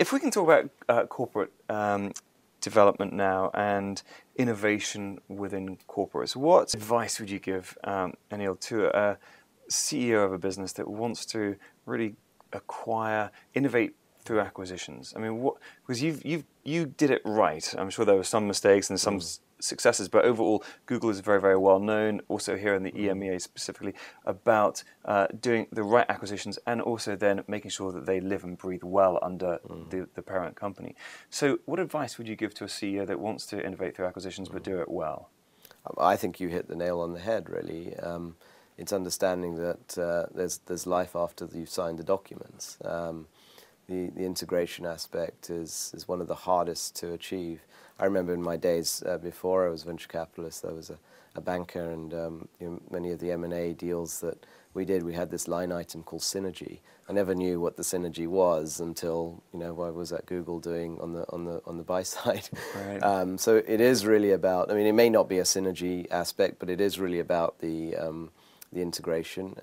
If we can talk about corporate development now and innovation within corporates, what advice would you give, Anil, to a CEO of a business that wants to really innovate through acquisitions? I mean, because you did it right. I'm sure there were some mistakes and some successes, but overall, Google is very, very well known, also here in the EMEA specifically, about doing the right acquisitions and also then making sure that they live and breathe well under the parent company. So what advice would you give to a CEO that wants to innovate through acquisitions but do it well? I think you hit the nail on the head, really. It's understanding that there's life after you've signed the documents. The integration aspect is one of the hardest to achieve. I remember in my days before I was venture capitalist, I was a banker, and many of the M&A deals that we did, we had this line item called synergy. I never knew what the synergy was until I was at Google doing on the buy side. Right. So it is really about. I mean, it may not be a synergy aspect, but it is really about the integration.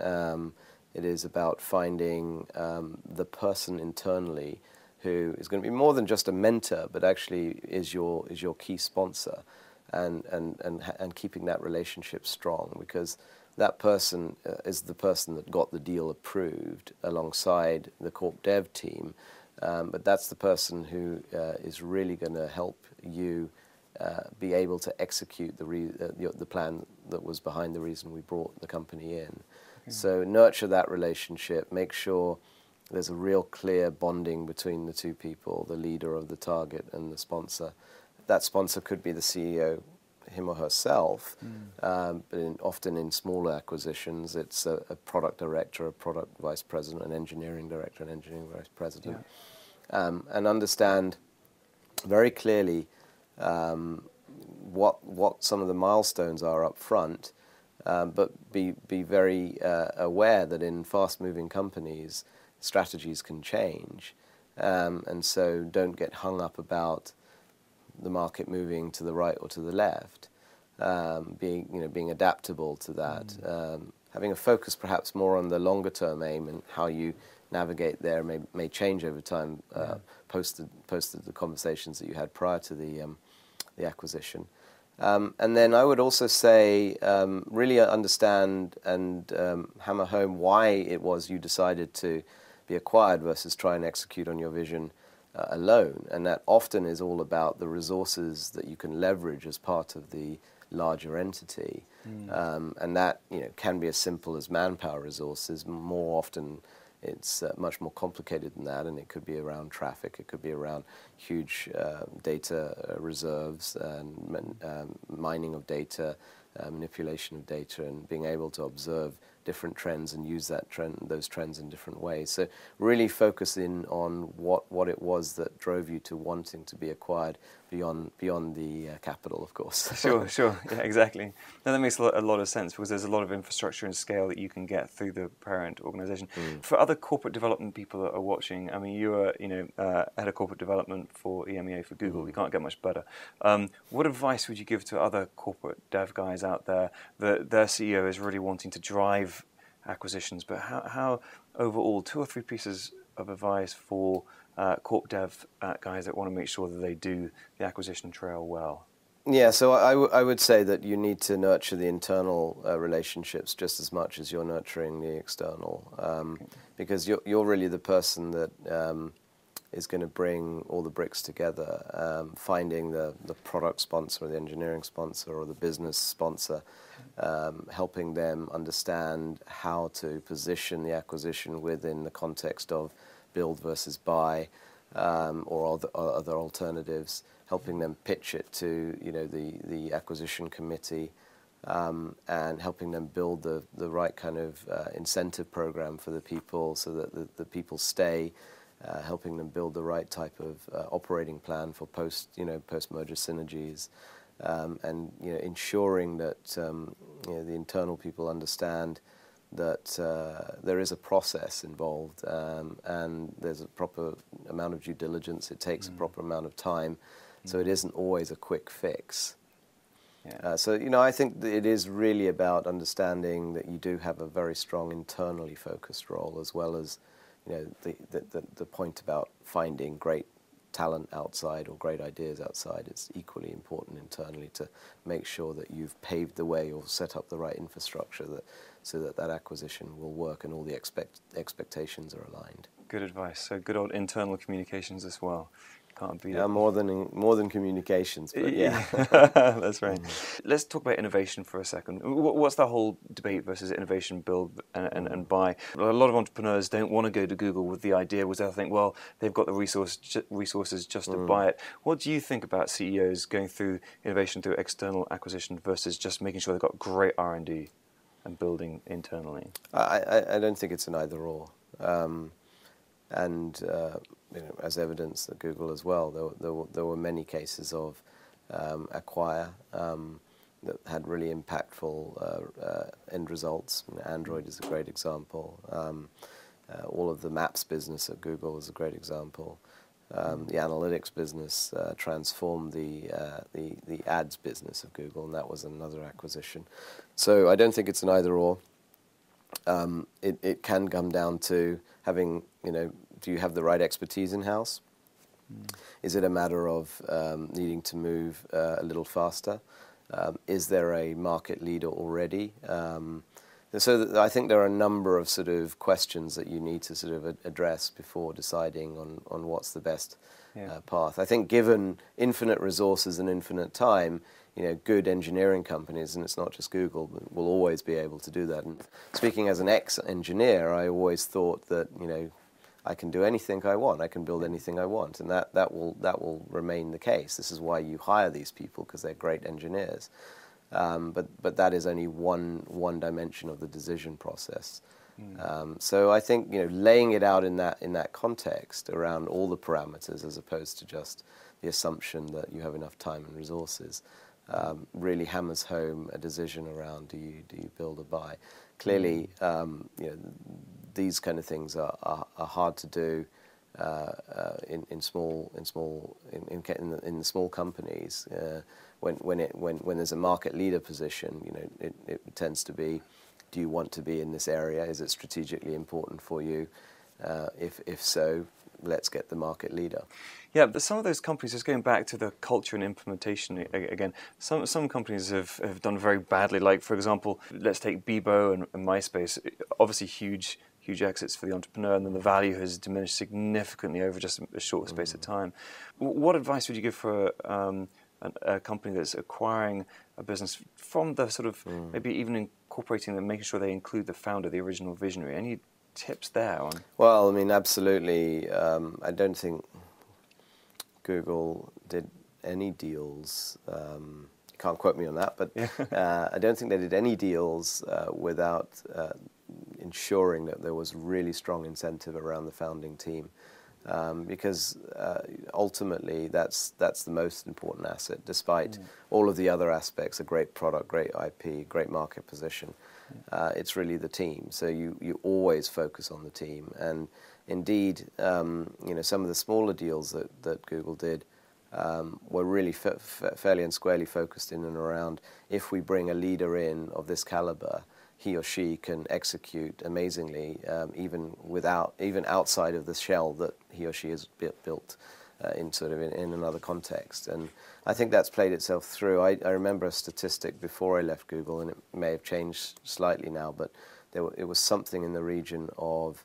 It is about finding the person internally who is going to be more than just a mentor, but actually is your key sponsor, and keeping that relationship strong, because that person is the person that got the deal approved alongside the corp dev team, but that's the person who is really going to help you be able to execute the plan that was behind the reason we brought the company in. Okay. So nurture that relationship, make sure there's a real clear bonding between the two people, the leader of the target and the sponsor. That sponsor could be the CEO, him or herself, but often in smaller acquisitions, it's a product director, a product vice president, an engineering director, an engineering vice president, and understand very clearly what some of the milestones are up front, but be very aware that in fast-moving companies, strategies can change, and so don't get hung up about the market moving to the right or to the left. Being adaptable to that, having a focus perhaps more on the longer-term aim, and how you navigate there may change over time, post the conversations that you had prior to the acquisition. And then I would also say really understand and hammer home why it was you decided to be acquired versus try and execute on your vision alone. And that often is all about the resources that you can leverage as part of the larger entity. And that can be as simple as manpower resources. More often it's much more complicated than that, and it could be around traffic, it could be around huge data reserves and mining of data, manipulation of data, and being able to observe different trends and use those trends in different ways. So really focus in on what it was that drove you to wanting to be acquired beyond the capital, of course. Sure, yeah, exactly. Now that makes a lot of sense, because there's a lot of infrastructure and scale that you can get through the parent organization. For other corporate development people that are watching, I mean, you are head of corporate development for EMEA for Google. You can't get much better. What advice would you give to other corporate dev guys out there that their CEO is really wanting to drive acquisitions, but how overall 2 or 3 pieces of advice for corp dev guys that want to make sure that they do the acquisition trail well? Yeah, so I would say that you need to nurture the internal relationships just as much as you're nurturing the external, because you're really the person that is going to bring all the bricks together, finding the product sponsor or the engineering sponsor or the business sponsor, helping them understand how to position the acquisition within the context of build versus buy, or other alternatives, helping them pitch it to the acquisition committee, and helping them build the right kind of incentive program for the people so that the people stay, helping them build the right type of operating plan for post-merger synergies, and ensuring that the internal people understand that there is a process involved, and there's a proper amount of due diligence. It takes a proper amount of time, so it isn't always a quick fix. Yeah. So I think that it is really about understanding that you do have a very strong internally focused role, as well as the point about finding great talent outside or great ideas outside, it's equally important internally to make sure that you've paved the way or set up the right infrastructure so that acquisition will work and all the expectations are aligned. Good advice. So good old internal communications as well. Can't beat Yeah, it. more than communications, but yeah. That's right. Let's talk about innovation for a second. What's the whole debate versus innovation, build and buy? A lot of entrepreneurs don't want to go to Google with the idea, because they think, well, they've got the resources just to buy it. What do you think about CEOs going through innovation through external acquisition versus just making sure they've got great R&D and building internally? I don't think it's an either or. As evidence that Google as well, there were many cases of acquire that had really impactful end results. Android is a great example. All of the Maps business at Google is a great example. The analytics business transformed the ads business of Google, and that was another acquisition. So I don't think it's an either or. It can come down to having, do you have the right expertise in-house? Is it a matter of needing to move a little faster? Is there a market leader already? So I think there are a number of sort of questions that you need to sort of address before deciding on what's the best path. I think given infinite resources and infinite time, good engineering companies, and it's not just Google, but will always be able to do that. And speaking as an ex-engineer, I always thought that, I can do anything I want. I can build anything I want, and that will remain the case. This is why you hire these people, because they're great engineers. But that is only one dimension of the decision process. So I think laying it out in that context around all the parameters, as opposed to just the assumption that you have enough time and resources, really hammers home a decision around do you build or buy. Clearly, these kind of things are hard to do in the small companies. When there's a market leader position, it tends to be, do you want to be in this area? Is it strategically important for you? If so, let's get the market leader. Yeah, but some of those companies, just going back to the culture and implementation again, some companies have done very badly. Like, for example, let's take Bebo and MySpace. Obviously huge exits for the entrepreneur, and then the value has diminished significantly over just a short space of time. What advice would you give for a company that's acquiring a business from the sort of maybe even incorporating them, making sure they include the founder, the original visionary? Any tips there on? Well, I mean, absolutely. I don't think Google did any deals. You can't quote me on that, but I don't think they did any deals without ensuring that there was really strong incentive around the founding team, because ultimately that's the most important asset. Despite all of the other aspects, a great product, great IP, great market position, it's really the team. So you always focus on the team. And indeed, some of the smaller deals that Google did were really fairly and squarely focused in and around, if we bring a leader in of this caliber, he or she can execute amazingly, even outside of the shell that he or she has built in another context. And I think that's played itself through. I remember a statistic before I left Google, and it may have changed slightly now, but it was something in the region of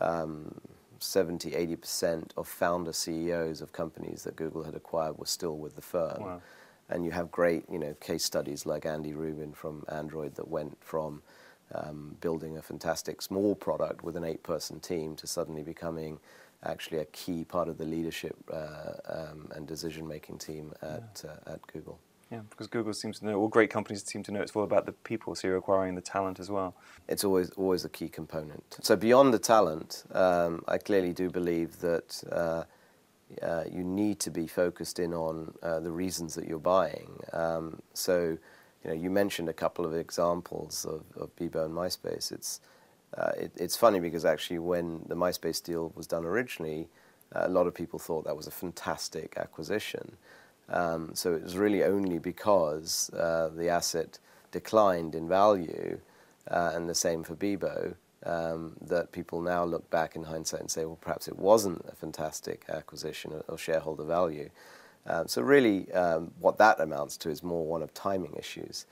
70-80% of founder CEOs of companies that Google had acquired were still with the firm. Wow. And you have great, case studies like Andy Rubin from Android that went from building a fantastic small product with an 8-person team to suddenly becoming actually a key part of the leadership and decision-making team at Google. Yeah, because Google seems to know, all great companies seem to know it's all about the people, so you're acquiring the talent as well. It's always a key component. So beyond the talent, I clearly do believe that you need to be focused in on the reasons that you're buying. So, you mentioned a couple of examples of Bebo and MySpace. It's funny because actually when the MySpace deal was done originally, a lot of people thought that was a fantastic acquisition. So it was really only because the asset declined in value, and the same for Bebo, that people now look back in hindsight and say, well, perhaps it wasn't a fantastic acquisition or shareholder value. So really, what that amounts to is more one of timing issues.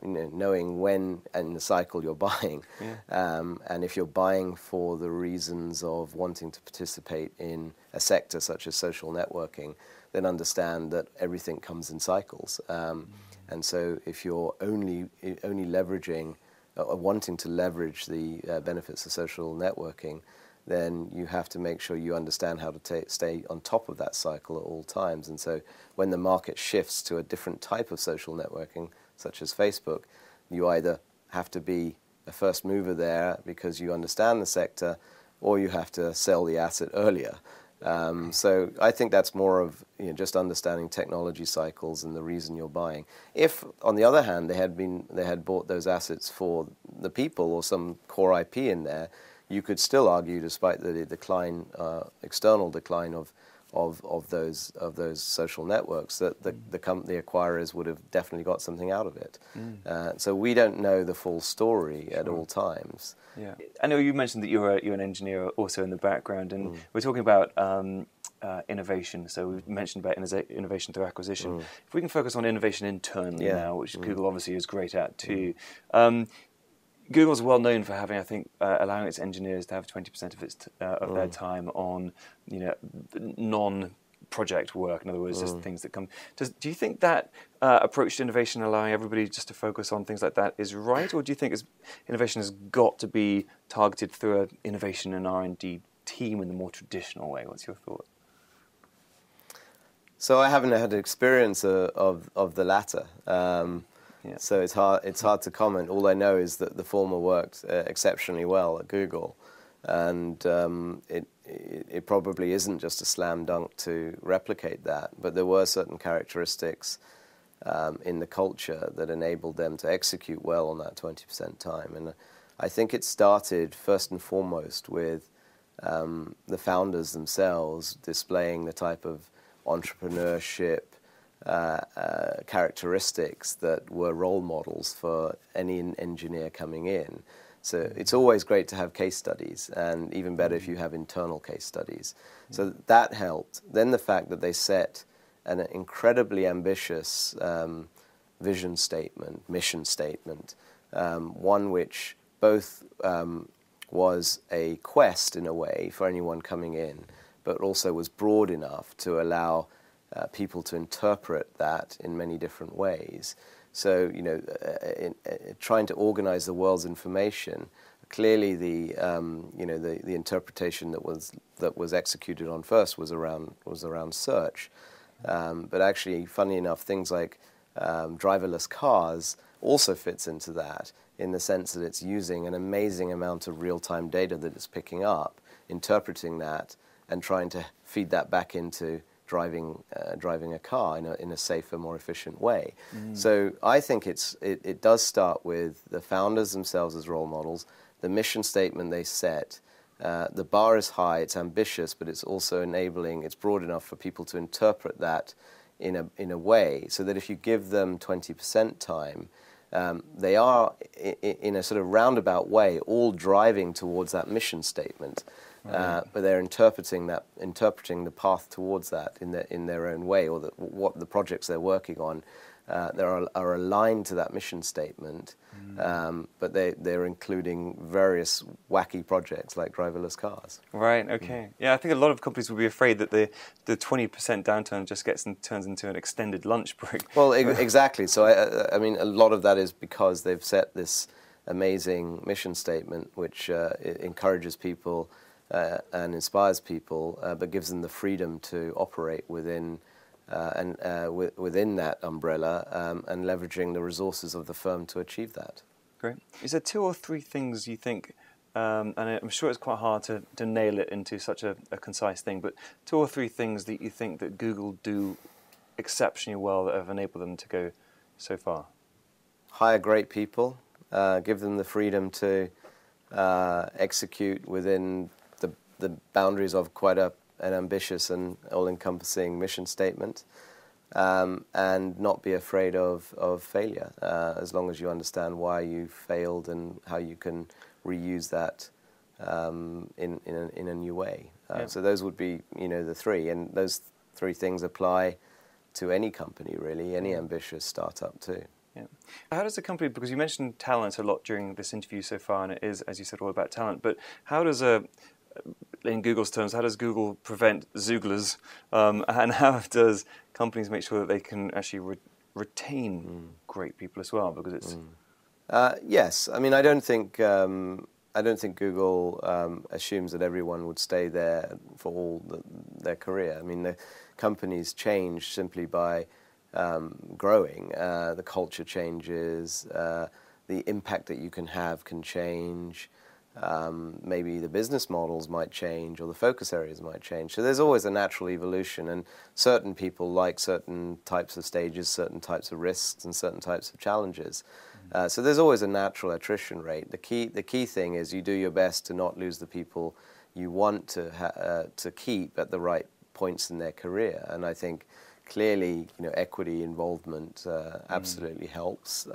Knowing when in the cycle you're buying, and if you're buying for the reasons of wanting to participate in a sector such as social networking, then understand that everything comes in cycles. And so if you're only leveraging wanting to leverage the benefits of social networking, then you have to make sure you understand how to stay on top of that cycle at all times. And so when the market shifts to a different type of social networking, such as Facebook, you either have to be a first mover there because you understand the sector, or you have to sell the asset earlier. So I think that's more of just understanding technology cycles and the reason you're buying. If, on the other hand, they had bought those assets for the people or some core IP in there, you could still argue, despite the decline, external decline of those social networks, that the acquirers would have definitely got something out of it. So we don't know the full story at all times. Yeah, I know you mentioned that you're an engineer also in the background, and we're talking about innovation. So we've mentioned about innovation through acquisition. If we can focus on innovation internally now, which Google obviously is great at too. Google's well known for having, I think, allowing its engineers to have 20% of their time on, non-project work. In other words, just things that come. Do you think that approach to innovation, allowing everybody just to focus on things like that, is right, or do you think innovation has got to be targeted through an innovation and R&D team in the more traditional way? What's your thought? So I haven't had experience of the latter. So it's hard to comment. All I know is that the former worked exceptionally well at Google, and it probably isn't just a slam dunk to replicate that, but there were certain characteristics in the culture that enabled them to execute well on that 20% time. And I think it started first and foremost with the founders themselves displaying the type of entrepreneurship characteristics that were role models for any engineer coming in. So it's always great to have case studies, and even better if you have internal case studies. So that helped. Then the fact that they set an incredibly ambitious vision statement, mission statement, one which both was a quest in a way for anyone coming in, but also was broad enough to allow people to interpret that in many different ways. So, trying to organize the world's information, clearly the interpretation that was executed on first was around search. But actually, funny enough, things like driverless cars also fits into that, in the sense that it's using an amazing amount of real-time data that it's picking up, interpreting that, and trying to feed that back into driving a car in a safer, more efficient way. So I think it does start with the founders themselves as role models, the mission statement they set. The bar is high, it's ambitious, but it's also enabling, it's broad enough for people to interpret that in a way so that if you give them 20% time, they are, in a sort of roundabout way, all driving towards that mission statement. But they're interpreting the path towards that in their own way, or what the projects they're working on are aligned to that mission statement. But they're including various wacky projects like driverless cars. Right. Okay. Yeah, I think a lot of companies would be afraid that the 20% downturn just turns into an extended lunch break. Well, exactly. So I mean, a lot of that is because they've set this amazing mission statement, which encourages people. And inspires people, but gives them the freedom to operate within within that umbrella and leveraging the resources of the firm to achieve that. Great. Is there two or three things you think, and I'm sure it's quite hard to nail it into such a concise thing, but two or three things that you think that Google do exceptionally well that have enabled them to go so far? Hire great people, give them the freedom to execute within the boundaries of quite an ambitious and all-encompassing mission statement, and not be afraid of failure, as long as you understand why you failed and how you can reuse that in a new way. Yeah. So those would be, the three, and those three things apply to any company, really, any ambitious startup too. Yeah. How does a company, because you mentioned talent a lot during this interview so far, and it is, as you said, all about talent, but how does in Google's terms, how does Google prevent Zooglers, and how does companies make sure that they can actually retain great people as well? Because it's yes, I mean, I don't think Google assumes that everyone would stay there for all their career. I mean, the companies change simply by growing. The culture changes. The impact that you can have can change. Maybe the business models might change, or the focus areas might change. So there's always a natural evolution, and certain people like certain types of stages, certain types of risks, and certain types of challenges. So there's always a natural attrition rate. The key thing is you do your best to not lose the people you want to keep at the right points in their career. And I think clearly, equity involvement absolutely helps.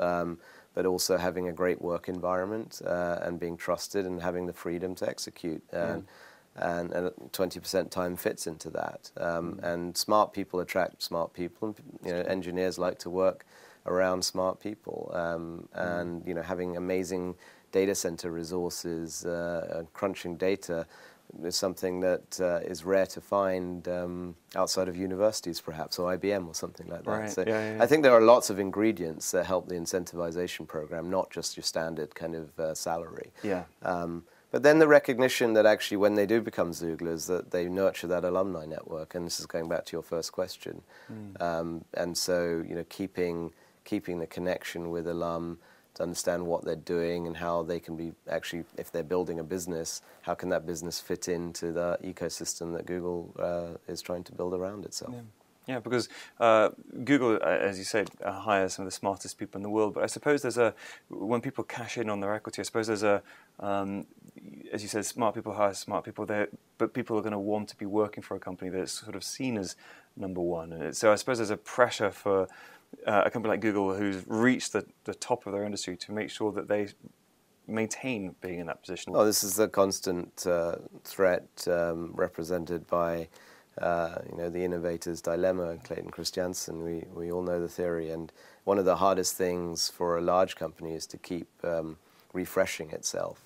But also having a great work environment and being trusted and having the freedom to execute. And 20% time fits into that. And smart people attract smart people. And, engineers like to work around smart people. And, having amazing data center resources, crunching data is something that is rare to find outside of universities, perhaps, or IBM or something like that. Right. So Yeah. I think there are lots of ingredients that help the incentivization program, not just your standard kind of salary. Yeah. But then the recognition that actually when they do become Zooglers, that they nurture that alumni network, and this is going back to your first question. And so, keeping the connection with alum, to understand what they're doing and how they can be actually, if they're building a business, how can that business fit into the ecosystem that Google is trying to build around itself. Yeah, because Google, as you said, hires some of the smartest people in the world. But I suppose when people cash in on their equity, I suppose there's as you said, smart people hire smart people there, but people are going to want to be working for a company that's sort of seen as number one. And so I suppose there's a pressure for a company like Google, who's reached the top of their industry, to make sure that they maintain being in that position. Oh, this is a constant threat represented by the innovator's dilemma, Clayton Christensen. We all know the theory, and one of the hardest things for a large company is to keep refreshing itself.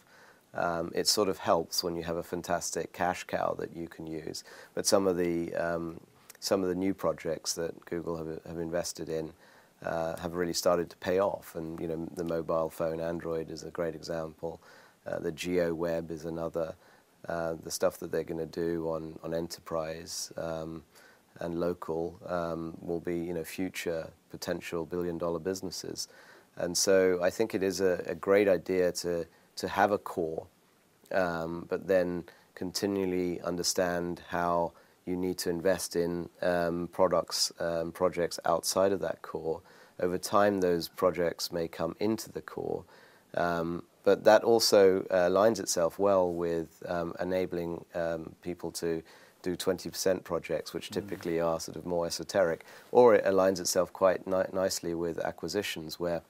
It sort of helps when you have a fantastic cash cow that you can use, but some of the new projects that Google have invested in have really started to pay off, and the mobile phone Android is a great example. The Geo Web is another. The stuff that they're going to do on enterprise and local will be future potential billion-dollar businesses, and so I think it is a great idea to have a core, but then continually understand how you need to invest in products, projects outside of that core. Over time, those projects may come into the core, but that also aligns itself well with enabling people to do 20% projects, which typically are sort of more esoteric, or it aligns itself quite nicely with acquisitions, where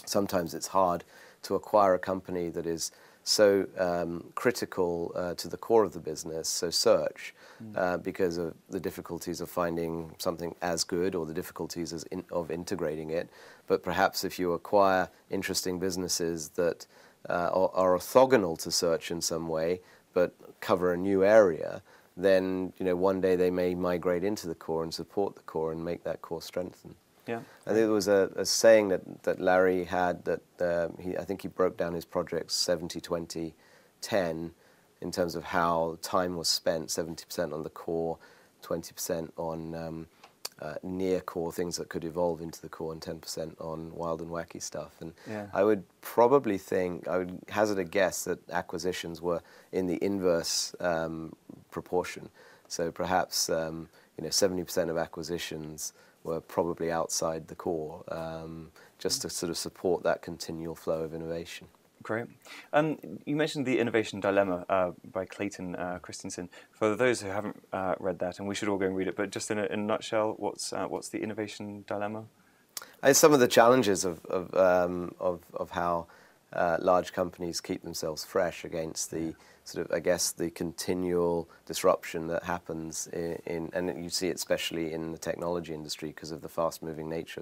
sometimes it's hard to acquire a company that is so critical to the core of the business, so search, because of the difficulties of finding something as good, or the difficulties of integrating it. But perhaps if you acquire interesting businesses that are orthogonal to search in some way, but cover a new area, then one day they may migrate into the core and support the core and make that core strengthen. Yeah. I think there was a saying that Larry had, that I think he broke down his projects 70-20-10 in terms of how time was spent: 70% on the core, 20% on near core, things that could evolve into the core, and 10% on wild and wacky stuff. And I would hazard a guess that acquisitions were in the inverse proportion. So perhaps 70% of acquisitions were probably outside the core, just to sort of support that continual flow of innovation. Great. You mentioned The Innovation Dilemma by Clayton Christensen. For those who haven't read that, and we should all go and read it, but just in a nutshell, what's The Innovation Dilemma? Some of the challenges of how large companies keep themselves fresh against the sort of, I guess, the continual disruption that happens and you see it especially in the technology industry because of the fast-moving nature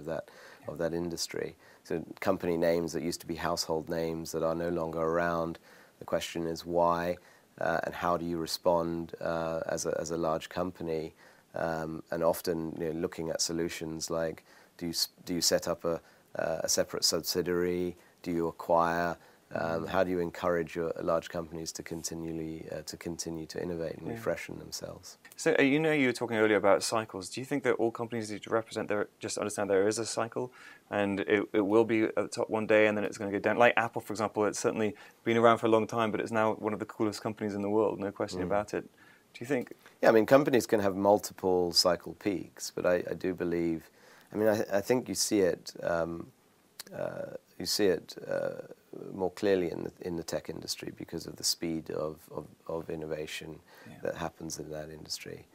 of that industry. So company names that used to be household names that are no longer around. The question is why, and how do you respond as a large company? And often, looking at solutions like, do you set up a separate subsidiary? Do you acquire? How do you encourage your large companies to continue to innovate and refreshen themselves? So you were talking earlier about cycles. Do you think that all companies need to just understand there is a cycle, and it will be at the top one day, and then it's going to go down? Like Apple, for example, it's certainly been around for a long time, but it's now one of the coolest companies in the world, no question about it. Do you think? Yeah, I mean, companies can have multiple cycle peaks, but I do believe. I mean, I think you see it. You see it more clearly in the tech industry because of the speed of innovation that happens in that industry.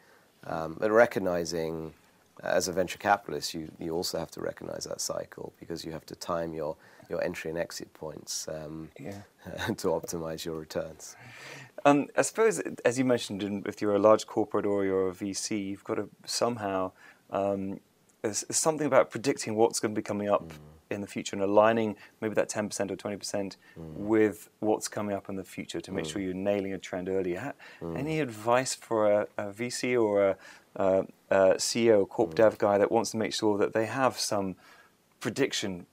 But recognizing, as a venture capitalist, you also have to recognize that cycle because you have to time your entry and exit points to optimize your returns. I suppose, as you mentioned, if you're a large corporate or you're a VC, you've got to somehow. There's something about predicting what's going to be coming up in the future and aligning maybe that 10% or 20% with what's coming up in the future to make sure you're nailing a trend early. Any advice for a VC or a CEO, corp dev guy that wants to make sure that they have some prediction?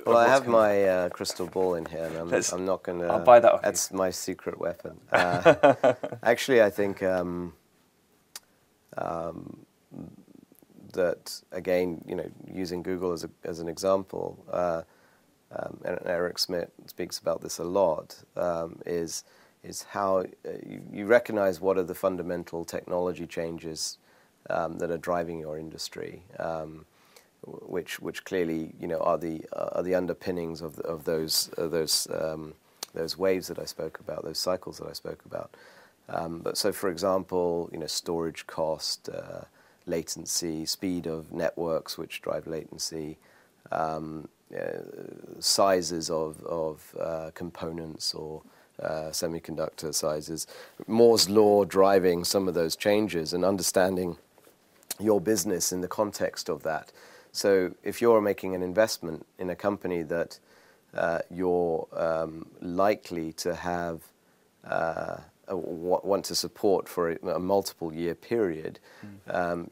Well, I have my crystal ball in here, and I'm not going to... I'll buy that off you. That's my secret weapon. Actually, I think... that again, using Google as an example, and Eric Schmidt speaks about this a lot, is how you recognize what are the fundamental technology changes that are driving your industry, which clearly are the underpinnings of those waves that I spoke about, those cycles that I spoke about. But so, for example, storage cost. Latency, speed of networks which drive latency, sizes of components or semiconductor sizes, Moore's law driving some of those changes, and understanding your business in the context of that. So if you're making an investment in a company that you're likely to have want to support for a multiple year period,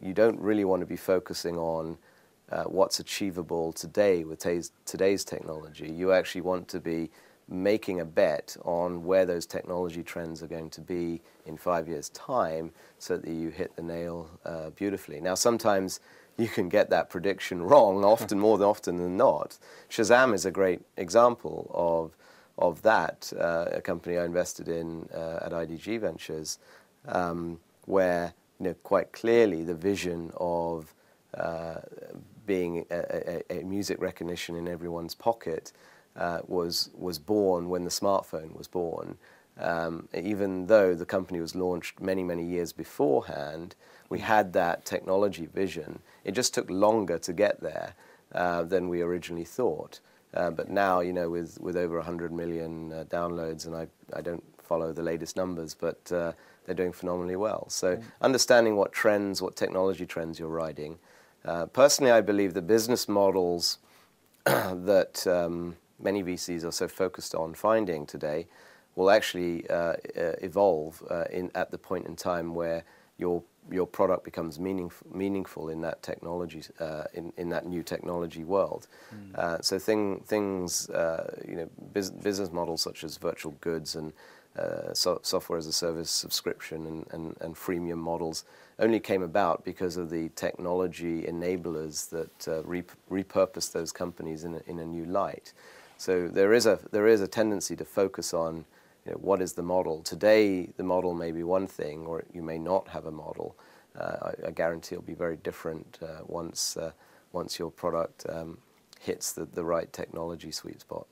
you don't really want to be focusing on what's achievable today with today's technology. You actually want to be making a bet on where those technology trends are going to be in 5 years' time so that you hit the nail beautifully. Now, sometimes you can get that prediction wrong, more often than not. Shazam is a great example of that, a company I invested in at IDG Ventures, where quite clearly the vision of being a music recognition in everyone's pocket was born when the smartphone was born. Even though the company was launched many years beforehand, we had that technology vision. It just took longer to get there than we originally thought. But now, with over 100 million downloads, and I don't follow the latest numbers, but they're doing phenomenally well. So understanding what technology trends you're riding. Personally, I believe the business models that many VCs are so focused on finding today will actually evolve at the point in time where your product becomes meaningful in that technology, in that new technology world. So things, business models such as virtual goods and software as a service subscription and freemium models only came about because of the technology enablers that repurpose those companies in a new light. So there is a tendency to focus on what is the model? Today, the model may be one thing, or you may not have a model. I guarantee it'll be very different once your product hits the right technology sweet spot.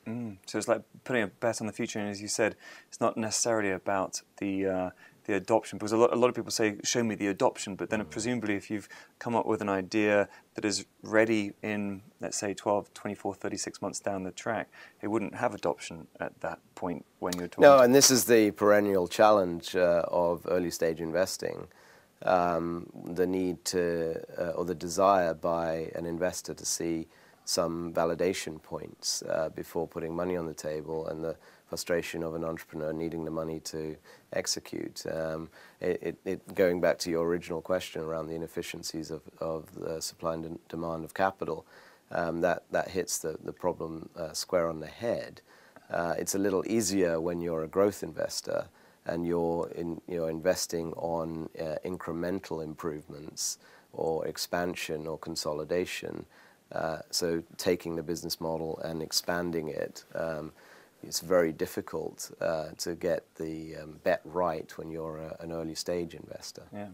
So it's like putting a bet on the future, and as you said, it's not necessarily about the adoption, because a lot of people say, show me the adoption, but then presumably if you've come up with an idea that is ready in, let's say, 12, 24, 36 months down the track, it wouldn't have adoption at that point when you're talking. No, and this is the perennial challenge of early stage investing. The need to, or the desire by an investor to see some validation points before putting money on the table, and the frustration of an entrepreneur needing the money to execute. Going back to your original question around the inefficiencies of the supply and demand of capital, that hits the problem square on the head. It's a little easier when you're a growth investor and you're investing on incremental improvements or expansion or consolidation. So taking the business model and expanding it, it's very difficult to get the bet right when you're an early stage investor. Yeah.